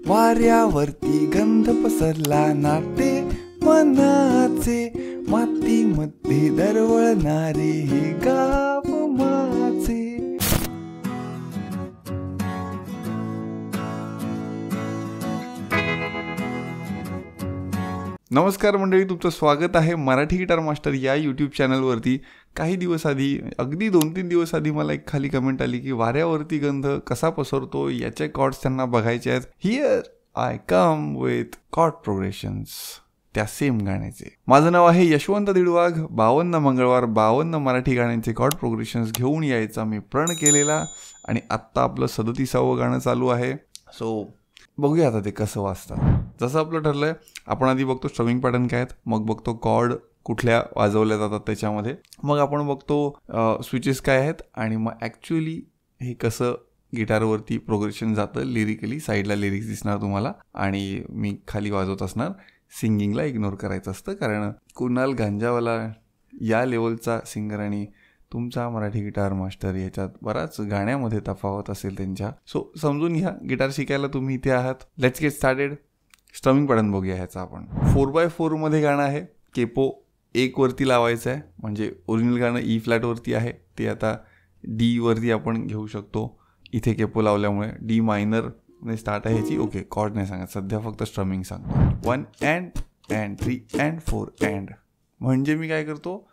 वाऱ्यावरती गंध पसरला नाते मनाचे, मातीमध्ये दरवळणारे हे गाव माझे. नमस्कार मंडळी, तुमचं स्वागत आहे मराठी गिटार मास्टर या यूट्यूब चॅनलवरती. काही दिवस आधी, अगदी 2-3 दिवस आधी मला एक खाली कमेंट आली की वाऱ्यावरती गंध कसा पसरतो याचे कॉर्ड्स त्यांना बघायचे आहेत. Here I come with chord progressions त्या सेम गाण्याचे. माझं नाव आहे यशवंत दिडवाघ. 52 मंगळवार 52 मराठी गाण्यांचे कॉर्ड प्रोग्रेशन्स घेऊन यायचा मी प्रण केलेला आणि आत्ता आपलं 37वं गाणं चालू आहे. सो बघूया आता ते कसं वाजतं. जसं आपलं ठरलंय, आपण आधी बघतो स्ट्रमिंग पॅटर्न काय आहेत, मग बघतो कॉर्ड कुठल्या वाजवल्या जातात त्याच्यामध्ये, मग आपण बघतो स्विचेस काय आहेत आणि मग ॲक्च्युअली हे कसं गिटारवरती प्रोग्रेशन जातं. लिरिकली साईडला लिरिक्स दिसणार तुम्हाला आणि मी खाली वाजवत असणार. सिंगिंगला इग्नोर करायचं असतं, कारण कुणाल गांजावाला या लेवलचा सिंगर आणि तुमचा मराठी गिटार मास्टर याच्यात बराच गाण्यामध्ये तफावत असेल त्यांच्या. सो समजून घ्या, गिटार शिकायला तुम्ही इथे आहात. Let's get started. Strumming pattern बघूया ह्याचा आपण. 4x4 मध्ये गाणं आहे. केपो 1 वरती लावायचं आहे, म्हणजे ओरिजिनल गाणं ई फ्लॅट वरती आहे, ते आता डी वरती आपण घेऊ शकतो. इथे केपो लावल्यामुळे डी मायनर ने स्टार्ट आहे ह्याची. ओके, कॉर्ड नाही सांगत सध्या, फक्त स्ट्रमिंग सांगतो. 1 and 3 and 4 and. म्हणजे मी काय करतो,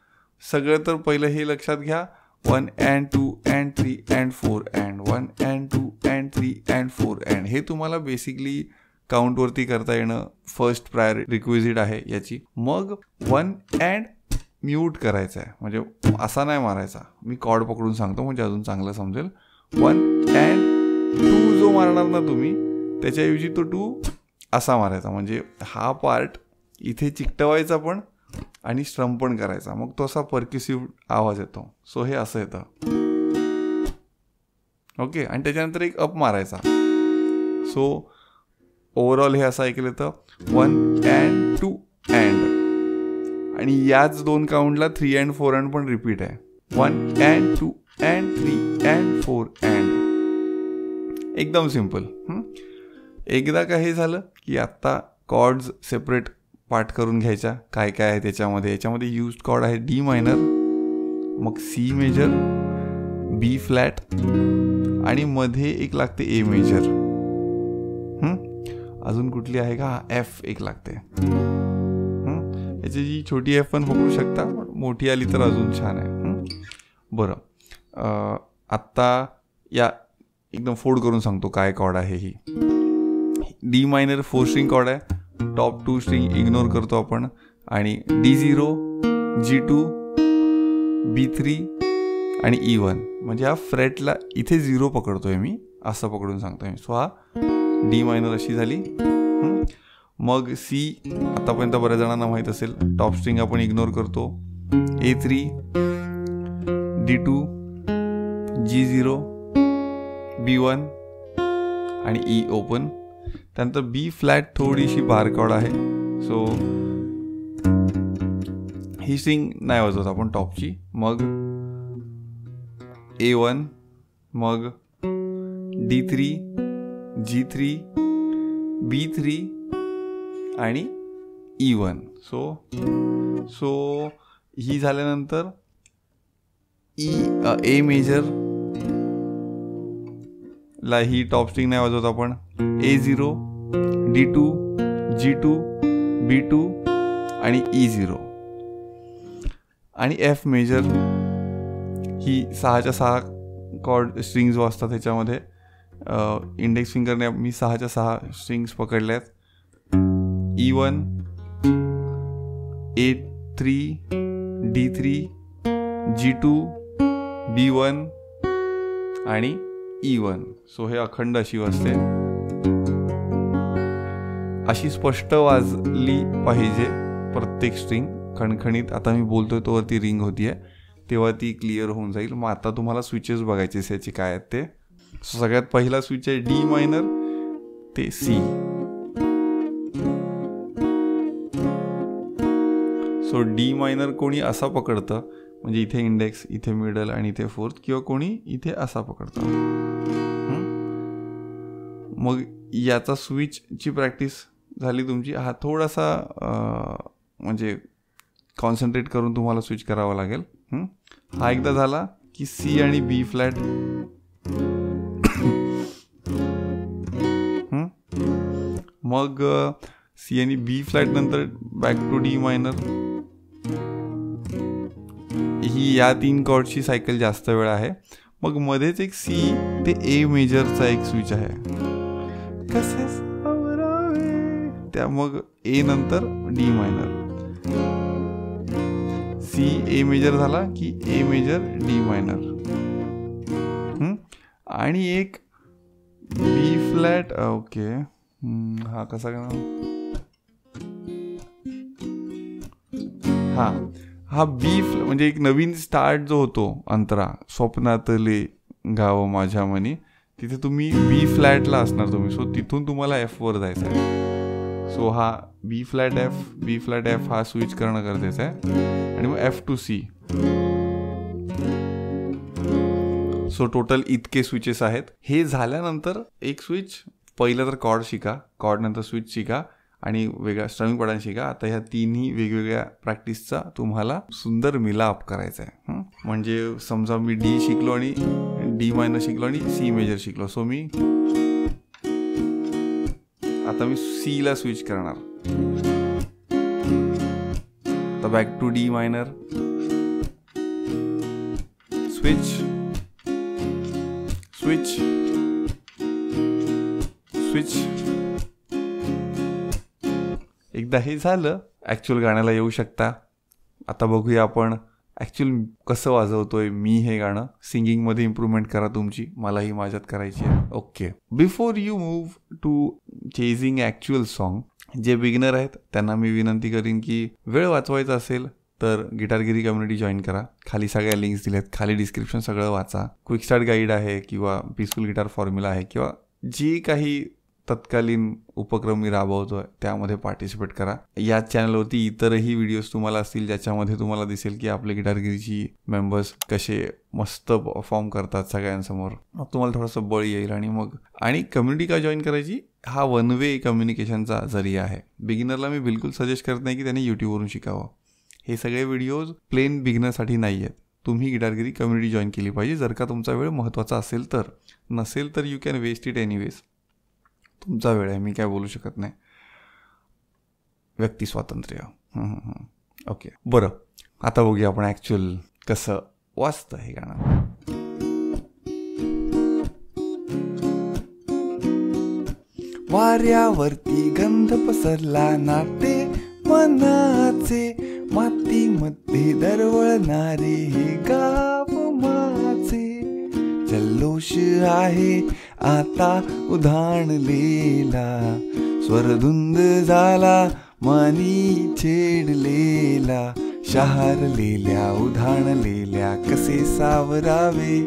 सगळं तर पहिलं हे लक्षात घ्या. 1 and 2 and 3 and 4 and 1 and 2 and 3 and 4 and. हे तुम्हाला बेसिकली काउंटवरती करता येणं फर्स्ट प्रायर रिक्विजिट आहे याची. मग 1 and म्यूट करायचं आहे, म्हणजे असा नाही मारायचा. मी कॉर्ड पकडून सांगतो म्हणजे अजून चांगलं समजेल. 1 and 2 जो मारणार ना तुम्ही, त्याच्याऐवजी तो 2 असा मारायचा, म्हणजे हा पार्ट इथे चिकटवायचा पण आणि स्ट्रम पण करायचा. मग तो असा परक्युसिव्ह आवाज येतो. सो हे असं येतं. ओके, आणि त्याच्यानंतर एक अप मारायचा. सो ओव्हरऑल हे असं ऐकलं तर 1 and 2 and. आणि याच 2 काउंटला 3 and 4 and पण रिपीट आहे. 1 and 2 and 3 and 4 and. एकदम सिम्पल. एकदा का हे झालं की आत्ता कॉर्ड्स सेपरेट पार्ट करून घ्यायच्या. काय काय आहे त्याच्यामध्ये. याच्यामध्ये यूज्ड कॉर्ड आहे डी मायनर, मग सी मेजर, बी फ्लॅट आणि मध्ये एक लागते ए मेजर. अजून कुठली आहे का, एफ एक लागते. याची जी छोटी एफ पण पकडू शकता, मोठी आली तर अजून छान आहे. बरं, आत्ता या एकदम फोल्ड करून सांगतो काय कॉर्ड आहे ही. डी मायनर 4 स्ट्रिंग कॉर्ड आहे. टॉप 2 स्ट्रिंग इग्नोर करतो आपण आणि D0, G2, B3 आणि E1. म्हणजे हा फ्रेटला इथे 0 पकडतोय मी, असं पकडून सांगतोय मी. सो हा डी मायनर अशी झाली. मग सी आतापर्यंत बऱ्याच जणांना माहीत असेल. टॉप स्ट्रिंग आपण इग्नोर करतो. A3, D2, G0, B1 आणि E ओपन. त्यानंतर बी फ्लॅट थोडीशी बार कॉर्ड आहे. सो ही स्ट्रिंग नाही वाजवत आपण टॉपची. मग A1, मग D3, G3, B3 आणि E1. सो ही झाल्यानंतर ए मेजर ला ही टॉप स्ट्रिंग नाही वाजवत आपण. A0, D2, G2, B2 आणि E0 आणि F मेजर ही 6च्या 6 कॉर्ड स्ट्रिंग्स वाजतात त्याच्यामध्ये. इंडेक्स फिंगरने मी 6च्या 6 strings पकडल्यात. E1, A3, D3, G2, B1 आणि E1. सो हे अखंड अशी वाजते. अशी स्पष्ट वाजली पाहिजे प्रत्येक स्ट्रिंग, खणखणीत. आता मी बोलतोय तोवरती रिंग होतीये, तेव्हा ती क्लिअर होऊन जाईल. मग आता तुम्हाला स्विचेस बघायचे याची काय आहेत ते. सगळ्यात पहिला स्विच आहे डी मायनर ते सी. सो डी मायनर कोणी असा पकडतं, म्हणजे इथे इंडेक्स, इथे मिडल आणि इथे फोर्थ, किंवा कोणी इथे असा पकडतं. मग याचा स्विचची प्रॅक्टिस झाली तुमची. हा थोडासा म्हणजे कॉन्सन्ट्रेट करून तुम्हाला स्विच करावा लागेल. हा एकदा झाला की सी आणि बी फ्लॅट, मग सी आणि बी फ्लॅट नंतर बॅक टू डी मायनर. ही या 3 कॉर्डची सायकल जास्त वेळ आहे. मग मध्येच एक सी ते ए मेजरचा एक स्विच आहे. कसे त्या मग ए नंतर डी मायनर, सी ए मेजर झाला की ए मेजर डी मायनर, आणि एक बी फ्लॅट. ओके, हा कसा हा बी म्हणजे एक नवीन स्टार्ट जो होतो अंतरा स्वप्नातले गाव माझ्या मनी, तिथे तुम्ही बी फ्लॅटला असणार तुम्ही. सो तिथून तुम्हाला एफ वर जायचं आहे. सो हा बी फ्लॅट एफ हा स्विच करणं गरजेचं आहे. आणि मग F to C. So total इतके स्विचेस आहेत. हे झाल्यानंतर एक स्विच, पहिलं तर कॉर्ड शिका, कॉर्ड नंतर स्विच शिका आणि वेगळा स्ट्रमिंग पॅटर्न शिका. आता ह्या तिन्ही वेगवेगळ्या प्रॅक्टिसचा तुम्हाला सुंदर मिलाप करायचा आहे. म्हणजे समजा मी डी शिकलो आणि डी मायनर शिकलो आणि सी मेजर शिकलो. सो मी आता सी ला स्विच करणार. आता back to D minor, switch switch switch. एकदा हे झालं ॲक्च्युअल गाण्याला येऊ शकता. आता बघूया आपण ॲक्च्युअल कसं वाजवतोय मी हे गाणं. सिंगिंगमध्ये इम्प्रूव्हमेंट करा तुमची, मलाही माझ्यात करायची आहे. Okay, before you move to chasing actual song, जे बिगिनर आहेत त्यांना मी विनंती करीन की वेळ वाचवायचा असेल तर गिटारगिरी कम्युनिटी जॉईन करा. खाली सगळ्या लिंक्स दिल्यात, खाली डिस्क्रिप्शन सगळं वाचा. क्विक स्टार्ट गाईड आहे किंवा पीसफुल गिटार फॉर्म्युला आहे किंवा जी काही तत्कालीन उपक्रम मी राबवतोय त्यामध्ये पार्टिसिपेट करा. या चॅनलवरती इतरही व्हिडिओज तुम्हाला असतील ज्याच्यामध्ये तुम्हाला दिसेल की आपले गिटारगिरीची मेंबर्स कसे मस्त परफॉर्म करतात सगळ्यांसमोर. मग तुम्हाला थोडंसं बळ येईल. आणि कम्युनिटी का जॉईन करायची, हा वन वे कम्युनिकेशनचा जरिया आहे. बिगिनरला मी बिलकुल सजेस्ट करत नाही की त्यांनी यूट्यूबवरून शिकावं. हे सगळे व्हिडिओज प्लेन बिगिनरसाठी नाही आहेत. तुम्ही गिटारगिरी कम्युनिटी जॉईन केली पाहिजे जर का तुमचा वेळ महत्त्वाचा असेल तर. नसेल तर you can waste it anyways. तुमचा वेळ आहे, मी काय बोलू शकत नाही. व्यक्ती स्वातंत्र्य. ओके, बरं, आता बघूया आपण ॲक्च्युअल कसं वाजतं हे गाणं. वाऱ्यावरती गंध पसरला नाते मनाचे, मातीमध्ये दरवळणारे हे गाव माझे. जल्लोष आहे आता उधाणलेला, स्वरधुंद झाला मनी छेडलेला. शहारलेल्या उधाणलेल्या कसे सावरावे.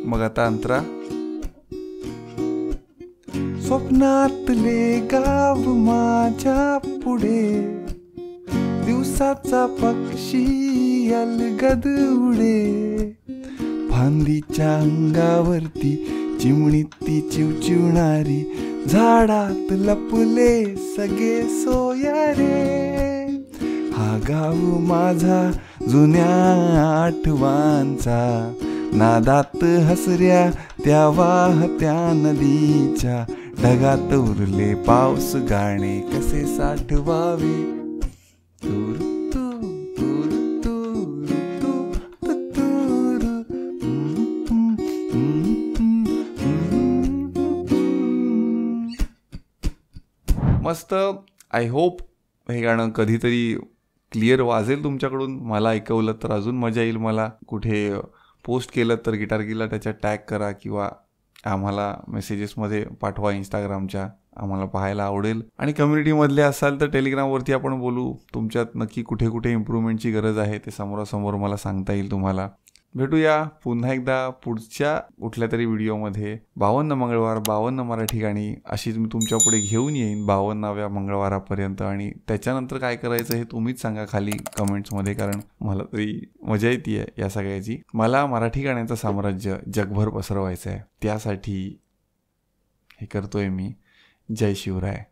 मग आता अंतरा. स्वप्नातले गाव माझ्या पुढे, दिवसाचा पक्षी अलगद उडे. फांदीच्या अंगावरती चिमणी ती चिवचिवणारी, झाडात लपले सगळे सोयारे. हा गाव माझा जुन्या आठवांचा, नादात हसऱ्या त्या वाहत्या नदीच्या. ढगात उरले पाऊस गाणे कसे साठवावे. मस्त. आय होप हे गाणं कधीतरी क्लिअर वाजेल तुमच्याकडून. मला ऐकवलं तर अजून मजा येईल. मला कुठे पोस्ट केलं तर गिटारगिरीला त्याच्यात टॅग करा किंवा आम्हाला मेसेजेसमध्ये पाठवा इंस्टाग्रामच्या. आम्हाला पाहायला आवडेल. आणि कम्युनिटीमधले असाल तर टेलिग्रामवरती आपण बोलू. तुमच्यात नक्की कुठे कुठे इम्प्रूव्हमेंटची गरज आहे ते समोरासमोर मला सांगता येईल तुम्हाला. भेटूया पुन्हा एकदा पुढच्या कुठल्या तरी व्हिडिओमध्ये. 52 मंगळवार 52 मराठी गाणी अशीच मी तुमच्या पुढे घेऊन येईन 52व्या मंगळवारापर्यंत. आणि त्याच्यानंतर काय करायचं हे तुम्हीच सांगा खाली कमेंट्समध्ये, कारण मला तरी मजा येते या सगळ्याची. मला मराठी गाण्यांचं साम्राज्य जगभर पसरवायचं आहे, त्यासाठी हे करतोय मी. जय शिवराय.